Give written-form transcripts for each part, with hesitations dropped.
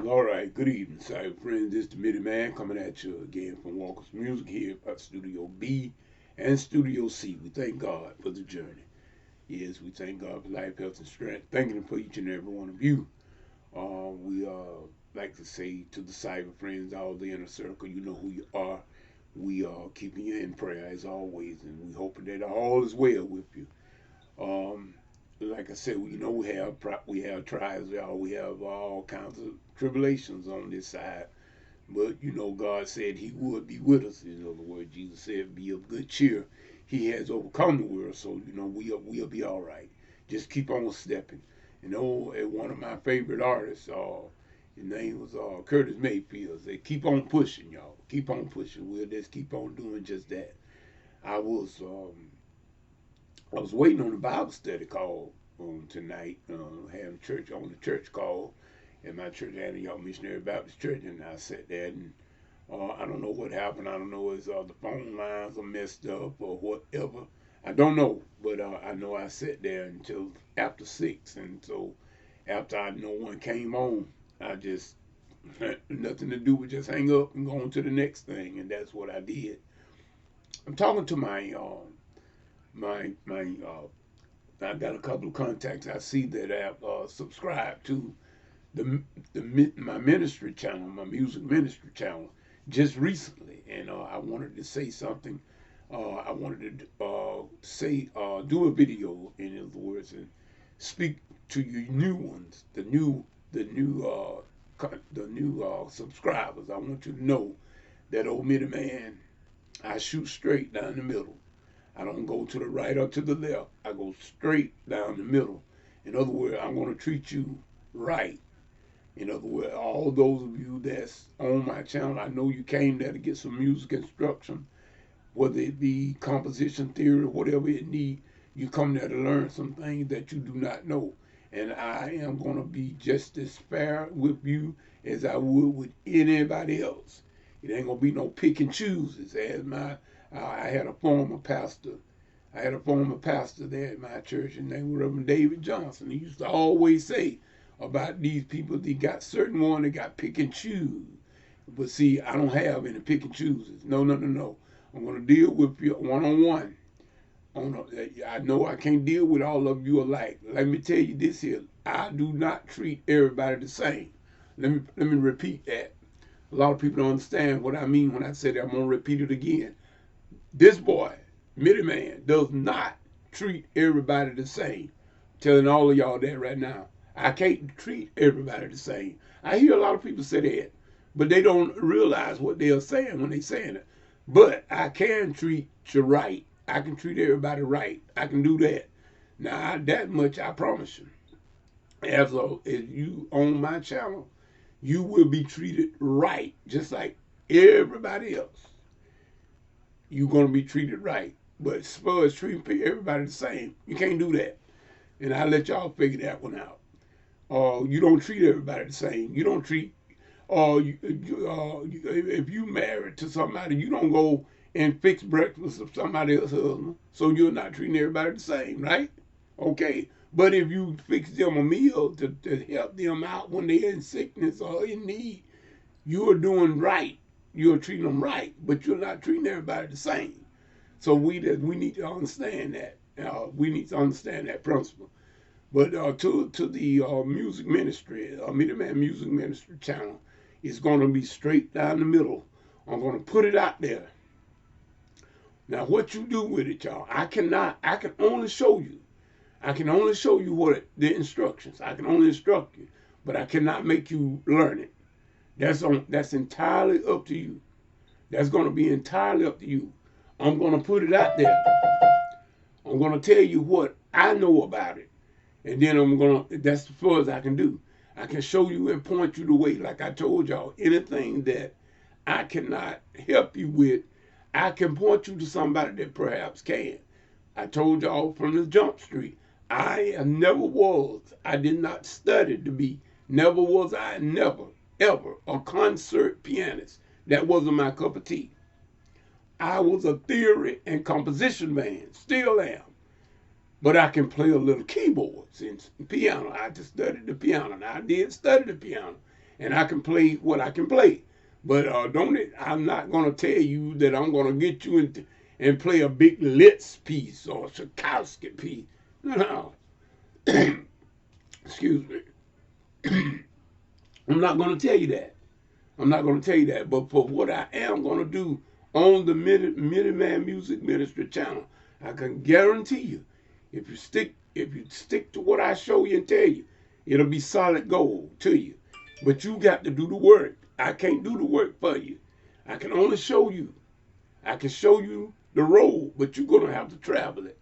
All right, good evening, cyber friends. This is the Midi Man coming at you again from Walker's Music here at Studio B and Studio C. We thank God for the journey. Yes, we thank God for life, health, and strength. Thanking Him for each and every one of you. We like to say to the cyber friends, all the inner circle, you know who you are. We are keeping you in prayer as always, and we hoping that all is well with you. Um, like I said, we have trials, y'all. We have all kinds of tribulations on this side, but God said He would be with us. In other words, Jesus said, "Be of good cheer. He has overcome the world." So we'll be all right. Just keep on stepping. One of my favorite artists, his name was Curtis Mayfield. They keep on pushing, y'all. Keep on pushing. We'll just keep on doing just that. I was um, I was waiting on the Bible study call tonight, having church on the church call at my church, Antioch Missionary Baptist Church, and I sat there and I don't know what happened. I don't know if the phone lines are messed up or whatever. I don't know, but I know I sat there until after 6, and so after no one came on, I just had nothing to do but just hang up and go on to the next thing, and that's what I did. I'm talking to my I got a couple of contacts I see that have subscribed to my ministry channel, my music ministry channel, just recently, and I wanted to say something. I wanted to do a video, in other words, and speak to you new ones, the new, subscribers. I want you to know that old Midi Man, I shoot straight down the middle. I don't go to the right or to the left. I go straight down the middle. In other words, I'm going to treat you right. In other words, all those of you that's on my channel, I know you came there to get some music instruction, whether it be composition theory, whatever it need. You come there to learn some things that you do not know. And I am going to be just as fair with you as I would with anybody else. It ain't going to be no pick and chooses. I had a former pastor. I had a former pastor there at my church, and named Reverend David Johnson. He used to always say about these people, they got certain one that got pick and choose. But see, I don't have any pick and chooses. No, no, no, no. I'm going to deal with you one on one. I know I can't deal with all of you alike. Let me tell you this here. I do not treat everybody the same. Let me repeat that. A lot of people don't understand what I mean when I say that. I'm going to repeat it again. This boy, Midi Man, does not treat everybody the same. I'm telling all of y'all that right now. I can't treat everybody the same. I hear a lot of people say that, but they don't realize what they're saying when they're saying it. But I can treat you right. I can treat everybody right. I can do that. Now, that much I promise you. If you own my channel, you will be treated right, just like everybody else. You're going to be treated right. But as far as treating everybody the same, you can't do that. And I let y'all figure that one out. You don't treat everybody the same. You don't treat, if you married to somebody, you don't go and fix breakfast of somebody else's husband. So you're not treating everybody the same, right? Okay. But if you fix them a meal to help them out when they're in sickness or in need, you're doing right. You're treating them right, but you're not treating everybody the same. So we need to understand that. We need to understand that principle. But to the music ministry, Midi Man Music Ministry channel, is going to be straight down the middle. I'm going to put it out there. Now, what you do with it, y'all, I can only show you. I can only show you what the instructions. I can only instruct you, but I cannot make you learn it. That's entirely up to you. That's going to be entirely up to you. I'm going to put it out there. I'm going to tell you what I know about it. And then that's as far as I can do. I can show you and point you the way. Like I told y'all, anything that I cannot help you with, I can point you to somebody that perhaps can. I told y'all from the jump street, I did not study to be, never, ever a concert pianist. That wasn't my cup of tea. I was a theory and composition man, still am. But I can play a little keyboards and piano. I just studied the piano. Now, I did study the piano. and I can play what I can play. But don't it? I'm not gonna tell you that I'm gonna get you into and play a big Litz piece or a Tchaikovsky piece. No, no. Excuse me. I'm not gonna tell you that. I'm not gonna tell you that. But for what I am gonna do on the Minuteman Music Ministry channel, I can guarantee you, if you stick to what I show you and tell you, it'll be solid gold to you. But you got to do the work. I can't do the work for you. I can only show you. I can show you the road, but you're going to have to travel it.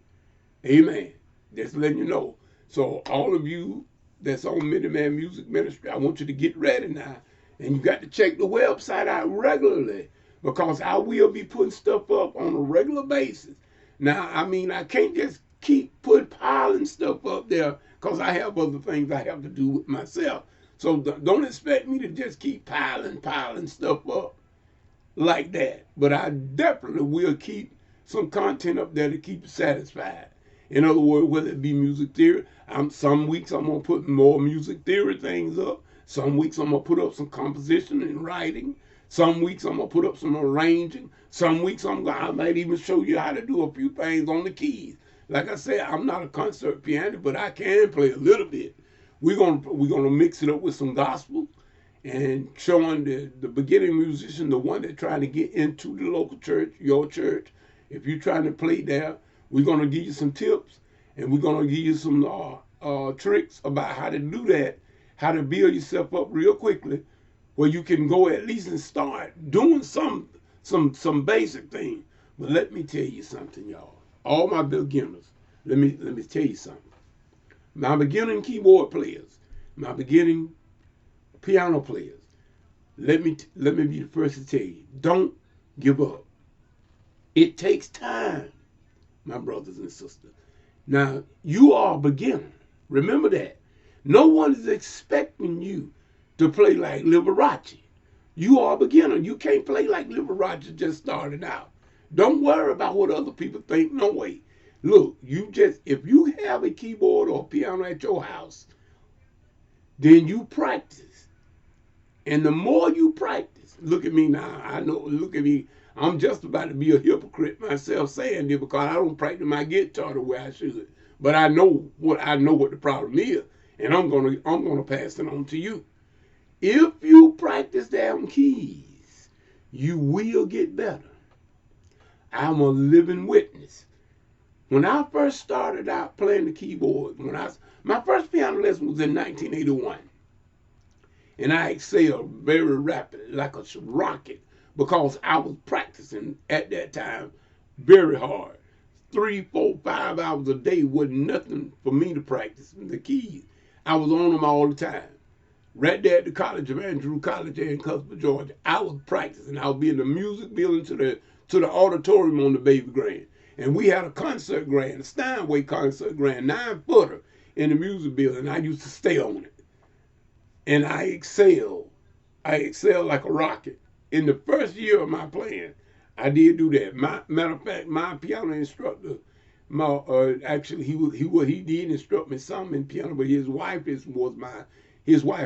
Amen. Just letting you know. So all of you that's on Minuteman Music Ministry, I want you to get ready now. And you got to check the website out regularly, because I will be putting stuff up on a regular basis. Now, I mean, I can't just keep piling stuff up there, because I have other things I have to do with myself. So don't expect me to just keep piling stuff up like that. But I definitely will keep some content up there to keep you satisfied. In other words, whether it be music theory, some weeks I'm going to put more music theory things up. Some weeks I'm going to put up some composition and writing. Some weeks I'm going to put up some arranging. Some weeks I might even show you how to do a few things on the keys. Like I said, I'm not a concert pianist, but I can play a little bit. We're gonna mix it up with some gospel and showing the beginning musician, the one that's trying to get into the local church, your church. If you're trying to play there, we're gonna give you some tips, and we're gonna give you some tricks about how to do that, how to build yourself up real quickly, where you can go at least and start doing some basic things. But let me tell you something, y'all. All my beginners, let me tell you something. My beginning keyboard players, my beginning piano players, let me be the first to tell you, don't give up. It takes time, my brothers and sisters. Now, you are a beginner. Remember that. No one is expecting you to play like Liberace. You are a beginner. You can't play like Liberace just starting out. Don't worry about what other people think. No way. Look, if you have a keyboard or a piano at your house, then you practice. And the more you practice, look at me now. Look at me. I'm just about to be a hypocrite myself saying this, because I don't practice my guitar the way I should. But I know what the problem is, and I'm gonna pass it on to you. If you practice down keys, you will get better. I'm a living witness. When I first started out playing the keyboard, my first piano lesson was in 1981. And I excelled very rapidly, like a rocket, because I was practicing at that time very hard. 3, 4, 5 hours a day wasn't nothing for me to practice the keys. I was on them all the time. Right there at the College of Andrew College in Cuthbert, Georgia, I was practicing. I would be in the music building to the auditorium on the Baby Grand. And we had a concert grand, a Steinway concert grand, 9-footer in the music building. I used to stay on it. And I excelled. I excelled like a rocket. In the first year of my playing, I did do that. Matter of fact, my piano instructor, actually he did instruct me some in piano, but his wife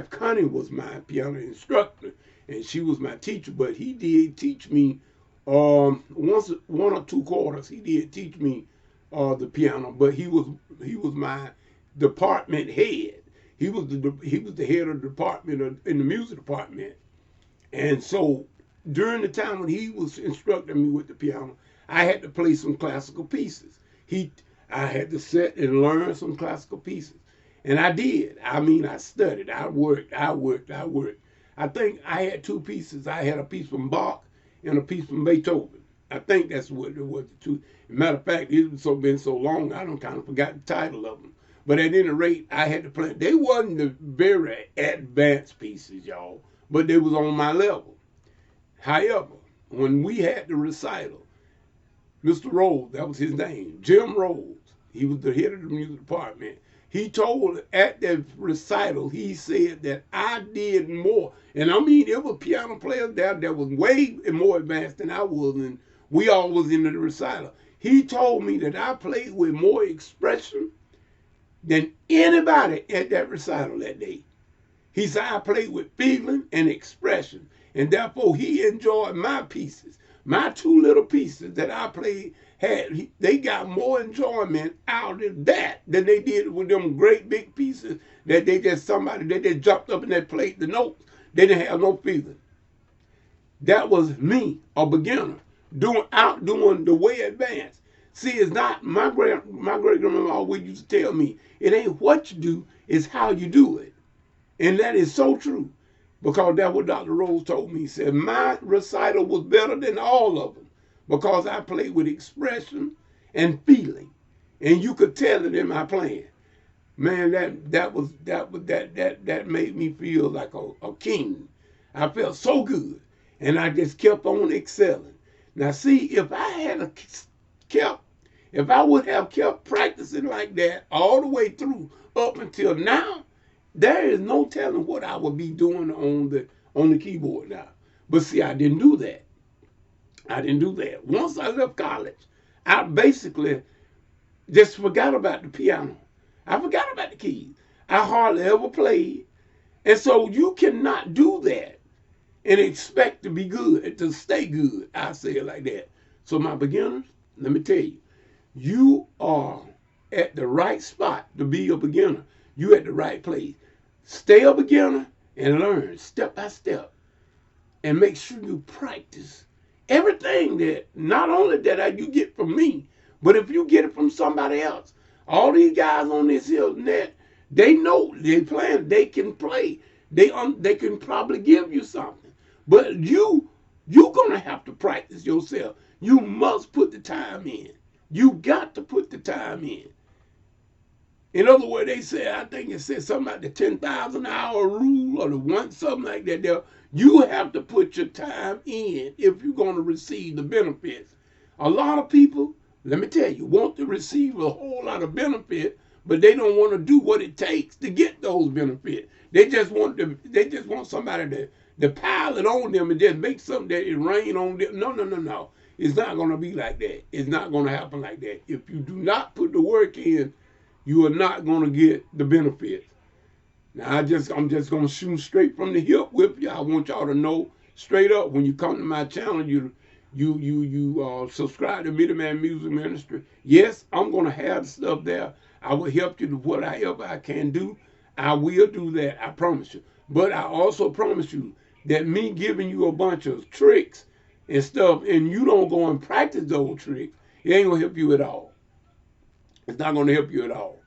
Connie was my piano instructor, and she was my teacher. But he did teach me one or two quarters. He did teach me the piano, but he was my department head. He was the head of the department in the music department. And so during the time when he was instructing me with the piano, I had to play some classical pieces. I had to sit and learn some classical pieces. And I did. I mean, I studied. I worked. I think I had 2 pieces. I had a piece from Bach and a piece from Beethoven. I think that's what it was. Matter of fact, it's been so long, I don't kind of forgot the title of them. But at any rate, I had to play. They wasn't the very advanced pieces, y'all, but they was on my level. However, when we had the recital, Mr. Rhodes, that was his name, Jim Rhodes, he was the head of the music department. He told at the recital, he said that I did more. And I mean, there were piano players there that was way more advanced than I was, and we all was in the recital. He told me that I played with more expression than anybody at that recital that day. He said, I played with feeling and expression. And therefore, he enjoyed my pieces. My two little pieces that I played they got more enjoyment out of that than they did with them great big pieces that they just jumped up and they played the notes. They didn't have no feeling. That was me, a beginner, outdoing the way advanced. See, it's not my great grandmama always used to tell me, it ain't what you do, it's how you do it. And that is so true. Because that's what Dr. Rose told me. He said, my recital was better than all of them because I played with expression and feeling. And you could tell it in my playing. Man, that made me feel like a king. I felt so good. And I just kept on excelling. Now see, if I would have kept practicing like that all the way through up until now, there is no telling what I would be doing on the keyboard now. But see, I didn't do that. Once I left college, I basically just forgot about the piano. I forgot about the keys. I hardly ever played. And so you cannot do that and expect to be good, to stay good. I say it like that. So my beginners, let me tell you, you are at the right spot to be a beginner. You at the right place. Stay a beginner and learn step by step. And make sure you practice everything that not only that you get from me, but if you get it from somebody else. All these guys on this hill net, they know they playing, they can play. They can probably give you something. But you're gonna have to practice yourself. You must put the time in. You got to put the time in. In other words, they said, I think it said something like the 10,000 hour rule or the one, something like that. There, you have to put your time in if you're going to receive the benefits. A lot of people, let me tell you, want to receive a whole lot of benefit, but they don't want to do what it takes to get those benefits. They just want somebody to pile it on them and just make something that it rain on them. No. It's not going to be like that. It's not going to happen like that. If you do not put the work in, you are not going to get the benefits. Now, I'm just going to shoot straight from the hip with you. I want y'all to know straight up when you come to my channel, you subscribe to Middleman Music Ministry. Yes, I'm going to have the stuff there. I will help you to whatever I can do. I will do that. I promise you. But I also promise you that me giving you a bunch of tricks and stuff, and you don't go and practice those tricks, it ain't going to help you at all. It's not going to help you at all.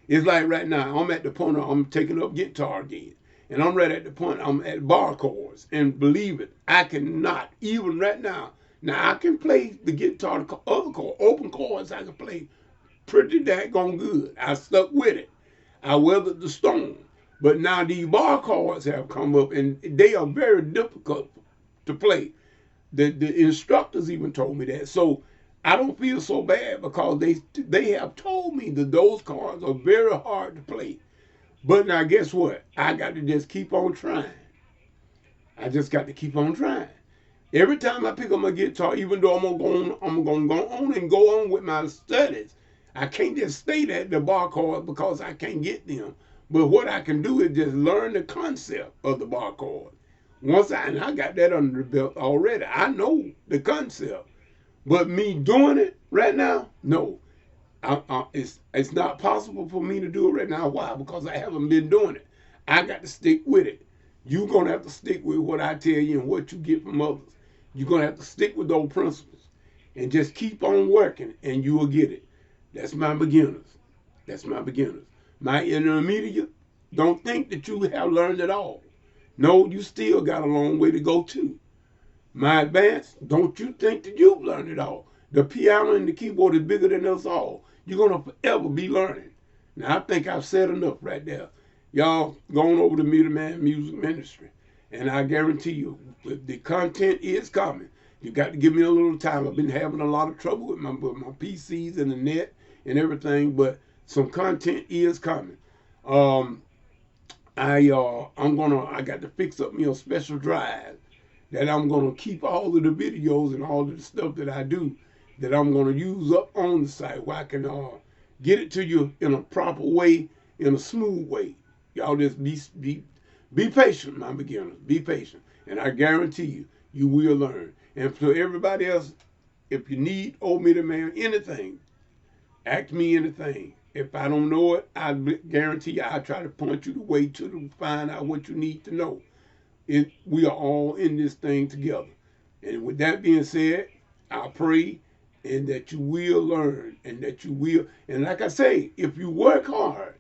It's like right now, I'm at the point of I'm taking up guitar again. And I'm right at the point, I'm at bar chords. And believe it, I cannot, even right now. Now, I can play the guitar, the other chord, open chords, I can play pretty daggone good. I stuck with it. I weathered the storm. But now these bar chords have come up, and they are very difficult to play. The instructors even told me that. So I don't feel so bad because they have told me that those chords are very hard to play. But now guess what? I got to just keep on trying. I just got to keep on trying. Every time I pick up my guitar, even though I'm gonna go on and go on with my studies, I can't just stay at the bar chords because I can't get them. But what I can do is just learn the concept of the bar chord. And I got that under the belt already. I know the concept. But me doing it right now, no. It's not possible for me to do it right now. Why? Because I haven't been doing it. I got to stick with it. You're going to have to stick with what I tell you and what you get from others. You're going to have to stick with those principles and just keep on working and you will get it. That's my beginners. That's my beginners. My intermediate, don't think that you have learned it all. No, you still got a long way to go too. My advanced, don't you think that you've learned it all. The piano and the keyboard is bigger than us all. You're going to forever be learning. Now, I think I've said enough right there. Y'all, going over to Middleman Music Ministry. And I guarantee you, the content is coming. You got to give me a little time. I've been having a lot of trouble with my PCs and the net and everything, but some content is coming. I got to fix up me a special drive that I'm going to keep all of the videos and all of the stuff that I do that I'm going to use up on the site where I can get it to you in a proper way, in a smooth way. Y'all just Be patient, my beginners. Be patient. And I guarantee you, you will learn. And to everybody else, if you need Old Meter Man anything, ask me anything. If I don't know it, I guarantee you I'll try to point you the way to find out what you need to know. We are all in this thing together. And with that being said, I pray and that you will learn and that you will. And like I say, if you work hard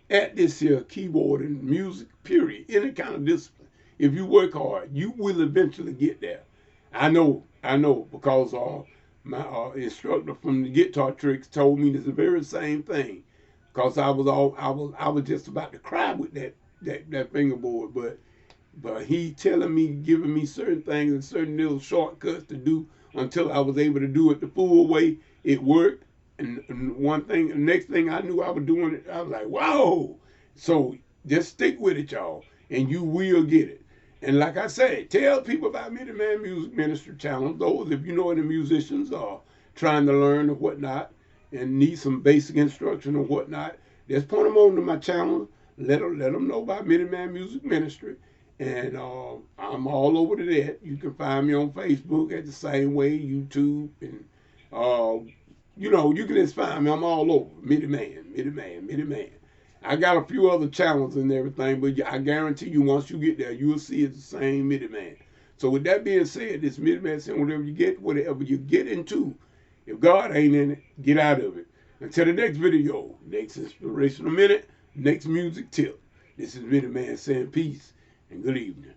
at this here keyboard and music, period, any kind of discipline, if you work hard, you will eventually get there. I know, because my instructor from the Guitar Tricks told me the very same thing. Cause I was just about to cry with that fingerboard, but he telling me, giving me certain things and certain little shortcuts to do until I was able to do it the full way. It worked. And one thing, the next thing I knew I was doing it, I was like, whoa. So just stick with it, y'all, and you will get it. And like I said, tell people about Midi Man Music Ministry channel. Those, if you know any musicians are trying to learn or whatnot and need some basic instruction or whatnot, just point them on to my channel. Let them know about Midi Man Music Ministry. And I'm all over to that. You can find me on Facebook at the same way, YouTube, and you can just find me. I'm all over. Midi Man, Midi Man, Midi Man. I got a few other channels and everything, but I guarantee you once you get there, you'll see it's the same Midi Man. So with that being said, this Midi Man saying whatever you get into, if God ain't in it, get out of it. Until the next video, next inspirational minute, next music tip. This is Midi Man saying peace and good evening.